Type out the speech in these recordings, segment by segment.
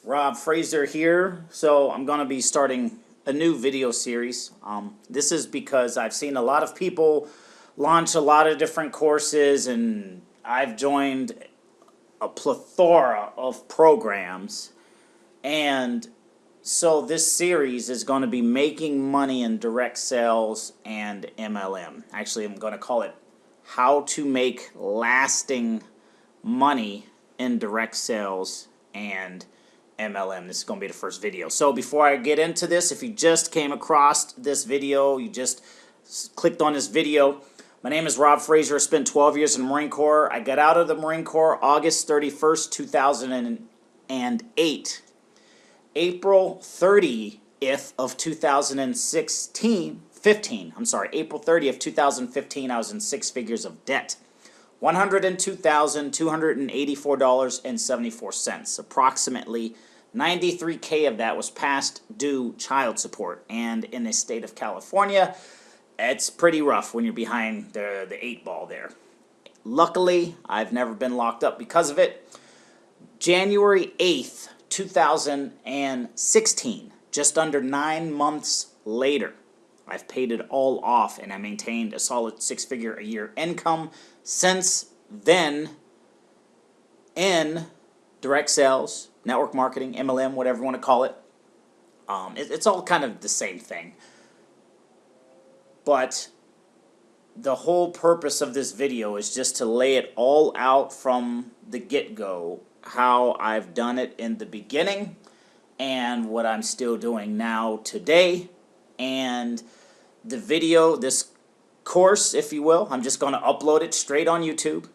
Rob Fraser here. So I'm going to be starting a new video series. This is because I've seen a lot of people launch a lot of different courses, and I've joined a plethora of programs. And so this series is going to be making money in direct sales and MLM. Actually, I'm going to call it How to Make Lasting Money in Direct Sales and MLM. This is going to be the first video. So before I get into this, if you just came across this video, you just clicked on this video, my name is Rob Fraser. I spent 12 years in the Marine Corps. I got out of the Marine Corps August 31st, 2008. April 30th of 2015, April 30th, 2015, I was in six figures of debt. $102,284.74. Approximately $93K of that was past due child support. And in the state of California, it's pretty rough when you're behind the eight ball there. Luckily, I've never been locked up because of it. January 8th, 2016, just under 9 months later, I've paid it all off, and I maintained a solid six-figure-a-year income since then in direct sales, network marketing, MLM, whatever you want to call it. It's all kind of the same thing. But the whole purpose of this video is just to lay it all out from the get-go, how I've done it in the beginning and what I'm still doing now today. And the video, this course, if you will, I'm just going to upload it straight on YouTube.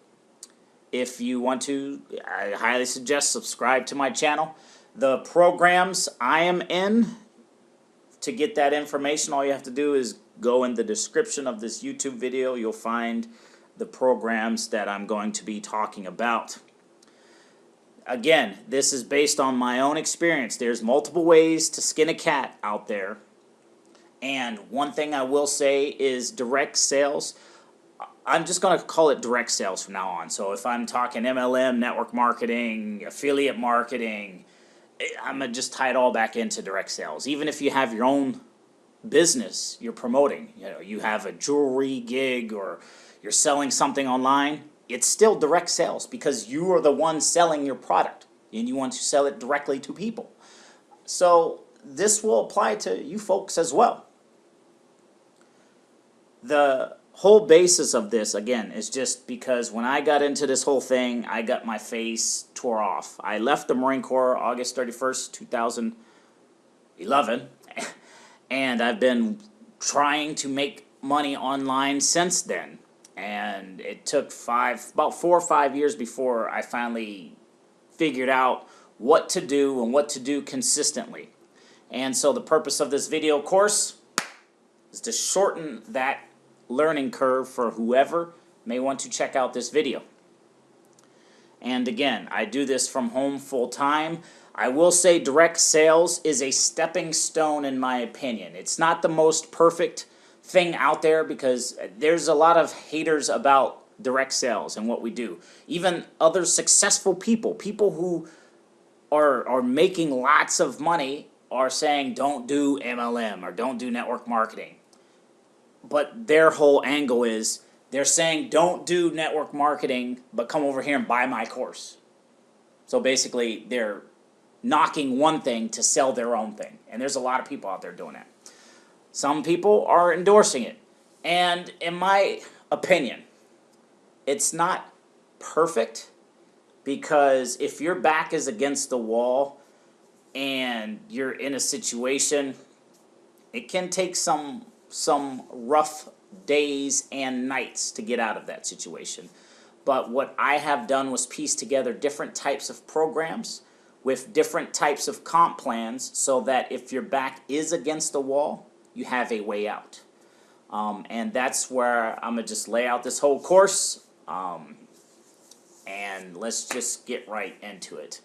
If you want to, I highly suggest subscribe to my channel. The programs I am in, to get that information, all you have to do is go in the description of this YouTube video. You'll find the programs that I'm going to be talking about. Again, this is based on my own experience. There's multiple ways to skin a cat out there. And one thing I will say is direct sales. I'm just going to call it direct sales from now on. So if I'm talking MLM, network marketing, affiliate marketing, I'm going to just tie it all back into direct sales. Even if you have your own business you're promoting, you have a jewelry gig or you're selling something online, it's still direct sales because you are the one selling your product and you want to sell it directly to people. So this will apply to you folks as well. The whole basis of this, again, is just because when I got into this whole thing, I got my face tore off. I left the Marine Corps August 31st, 2011, and I've been trying to make money online since then. And it took about 4 or 5 years before I finally figured out what to do and what to do consistently. And so the purpose of this video course is to shorten that learning curve for whoever may want to check out this video. And again, I do this from home full time. I will say direct sales is a stepping stone in my opinion. It's not the most perfect thing out there because there's a lot of haters about direct sales and what we do. Even other successful people who are making lots of money are saying don't do MLM or don't do network marketing. But their whole angle is they're saying don't do network marketing, but come over here and buy my course. So basically they're knocking one thing to sell their own thing. And there's a lot of people out there doing that. Some people are endorsing it. And in my opinion, it's not perfect because if your back is against the wall and you're in a situation, it can take some rough days and nights to get out of that situation. But what I have done was piece together different types of programs with different types of comp plans so that if your back is against the wall, you have a way out. And that's where I'm going to just lay out this whole course. And let's just get right into it.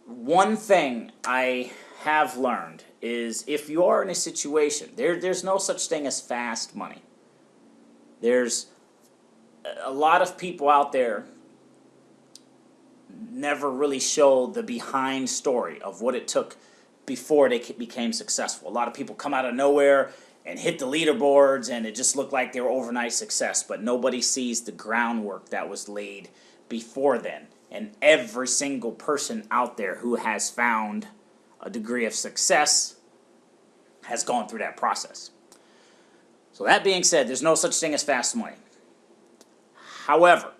One thing I have learned is if you are in a situation, there's no such thing as fast money. There's a lot of people out there never really show the behind story of what it took before they became successful. A lot of people come out of nowhere and hit the leaderboards, and it just looked like they were overnight success, but nobody sees the groundwork that was laid before then. And every single person out there who has found a degree of success has gone through that process. So that being said, there's no such thing as fast money. However,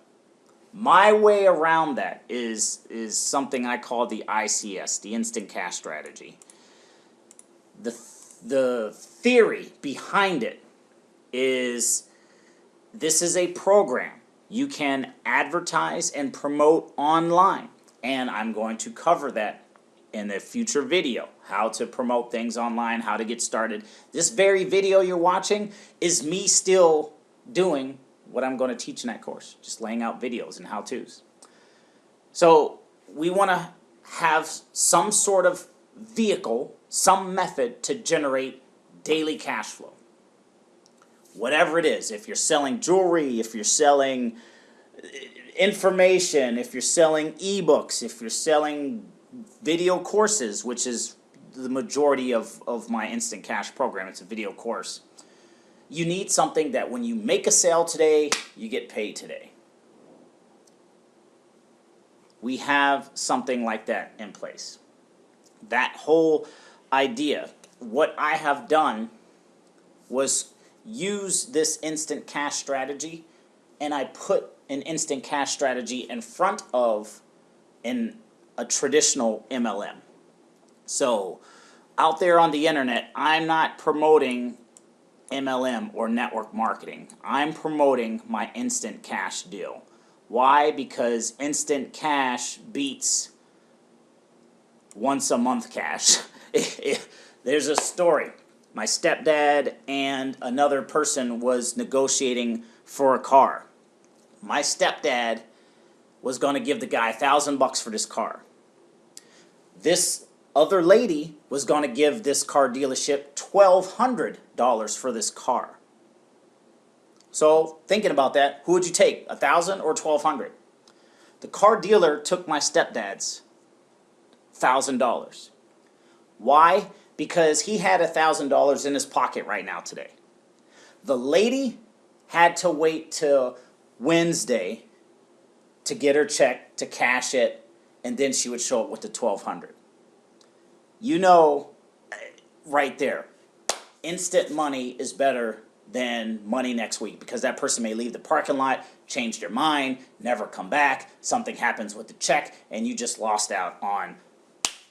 my way around that is something I call the ICS, the instant cash strategy. The theory behind it is this is a program you can advertise and promote online, and I'm going to cover that in a future video, how to promote things online, how to get started. This very video you're watching is me still doing what I'm going to teach in that course, just laying out videos and how-tos. So we want to have some sort of vehicle, some method to generate daily cash flow. Whatever it is, if you're selling jewelry, if you're selling information, if you're selling ebooks, if you're selling video courses, which is the majority of my instant cash program, it's a video course. You need something that when you make a sale today, you get paid today. We have something like that in place. That whole idea, what I have done was use this instant cash strategy, and I put an instant cash strategy in front of a traditional MLM. So out there on the internet, I'm not promoting MLM or network marketing. I'm promoting my instant cash deal. Why? Because instant cash beats once a month cash. There's a story. My stepdad and another person was negotiating for a car. My stepdad was going to give the guy $1,000 for this car. This other lady was going to give this car dealership $1,200 for this car. So, thinking about that, who would you take, $1,000 or $1,200? The car dealer took my stepdad's $1,000. Why? Because he had $1,000 in his pocket right now today. The lady had to wait till Wednesday to get her check, to cash it, and then she would show up with the $1,200. You know, right there, instant money is better than money next week, because that person may leave the parking lot, change their mind, never come back, something happens with the check, and you just lost out on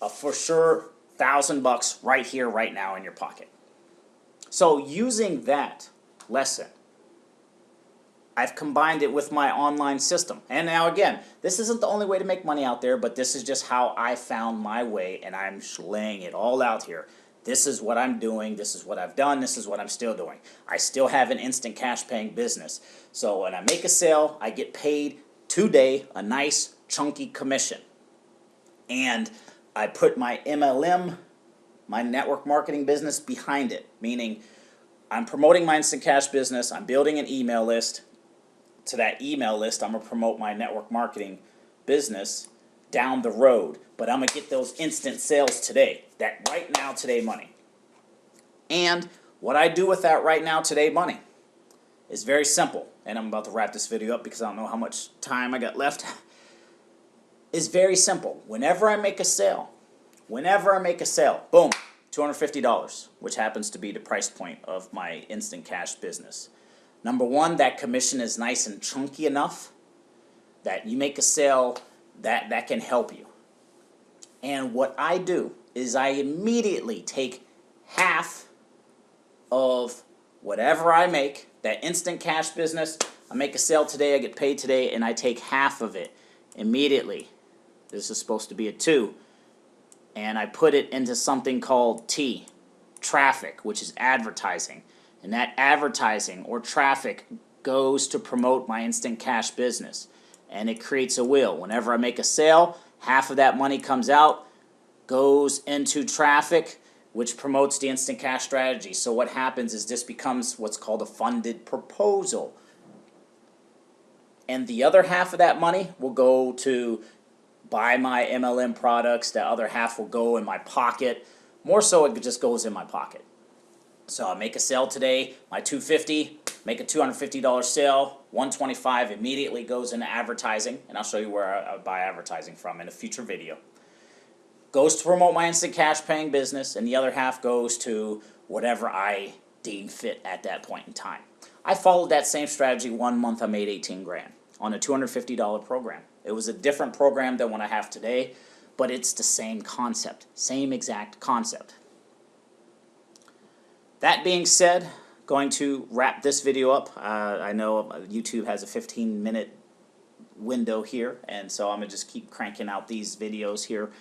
a for sure $1,000 right here, right now in your pocket. So using that lesson, I've combined it with my online system. And now again, this isn't the only way to make money out there, but this is just how I found my way, and I'm laying it all out here. This is what I'm doing, this is what I've done, this is what I'm still doing. I still have an instant cash paying business. So when I make a sale, I get paid today a nice chunky commission. And I put my MLM, my network marketing business, behind it. Meaning, I'm promoting my instant cash business, I'm building an email list. To that email list, I'm going to promote my network marketing business down the road. But I'm going to get those instant sales today. That right now today money. And what I do with that right now today money is very simple. And I'm about to wrap this video up because I don't know how much time I got left. It's very simple. Whenever I make a sale, boom, $250, which happens to be the price point of my instant cash business. Number one, that commission is nice and chunky enough that you make a sale that can help you. And what I do is I immediately take half of whatever I make, that instant cash business, I make a sale today, I get paid today, and I take half of it immediately. This is supposed to be a 2. And I put it into something called T, traffic, which is advertising. And that advertising or traffic goes to promote my instant cash business. And it creates a wheel. Whenever I make a sale, half of that money comes out, goes into traffic, which promotes the instant cash strategy. So what happens is this becomes what's called a funded proposal. And the other half of that money will go to buy my MLM products. The other half will go in my pocket. More so, it just goes in my pocket. So I make a sale today, my $250, make a $250 sale, $125 immediately goes into advertising, and I'll show you where I buy advertising from in a future video. Goes to promote my instant cash paying business, and the other half goes to whatever I deem fit at that point in time. I followed that same strategy. 1 month I made 18 grand on a $250 program. It was a different program than what I have today, but it's the same concept, same exact concept. That being said, going to wrap this video up. I know YouTube has a 15-minute window here, and so I'm going to just keep cranking out these videos here.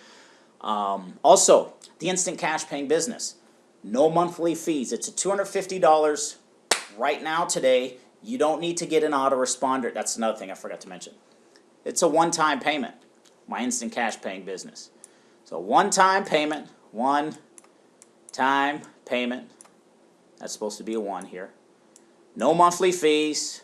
Also, the instant cash paying business. No monthly fees. It's a $250 right now today. You don't need to get an autoresponder. That's another thing I forgot to mention. It's a one-time payment. My instant cash paying business. So one-time payment. One-time payment. That's supposed to be a 1 here. No monthly fees.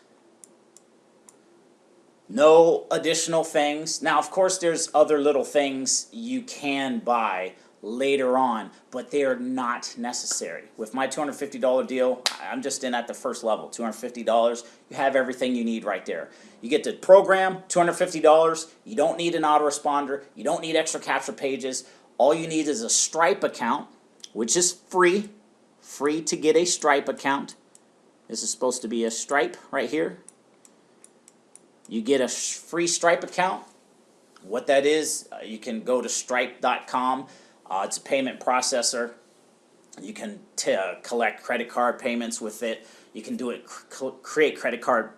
No additional things. Now, of course, there's other little things you can buy later on, but they are not necessary. With my $250 deal, I'm just in at the first level, $250. You have everything you need right there. You get the program, $250. You don't need an autoresponder. You don't need extra capture pages. All you need is a Stripe account, which is free. Free to get a Stripe account. This is supposed to be a Stripe right here. You get a free Stripe account. What that is, you can go to stripe.com. It's a payment processor. You can collect credit card payments with it. You can do it, create credit card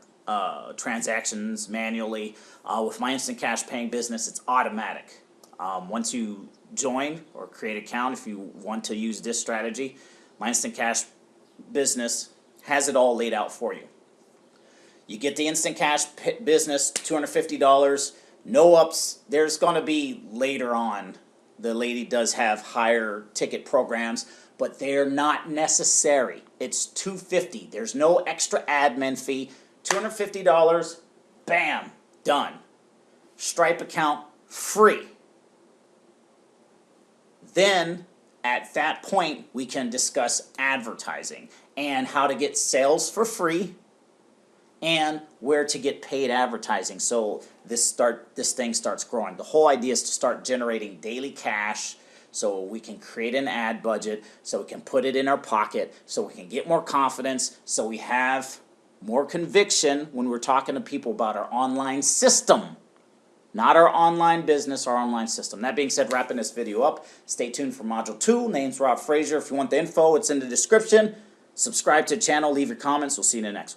transactions manually. With my instant cash paying business, it's automatic. Once you join or create an account, if you want to use this strategy, my instant cash business has it all laid out for you. You get the instant cash business, $250, no ups. There's going to be later on, the lady does have higher ticket programs, but they're not necessary. It's $250. There's no extra admin fee. $250, bam, done. Stripe account, free. Then, at that point, we can discuss advertising and how to get sales for free and where to get paid advertising. So this thing starts growing. The whole idea is to start generating daily cash so we can create an ad budget, so we can put it in our pocket, so we can get more confidence, so we have more conviction when we're talking to people about our online system. Not our online business, our online system. That being said, wrapping this video up. Stay tuned for Module 2. Name's Rob Frazier. If you want the info, it's in the description. Subscribe to the channel. Leave your comments. We'll see you in the next one.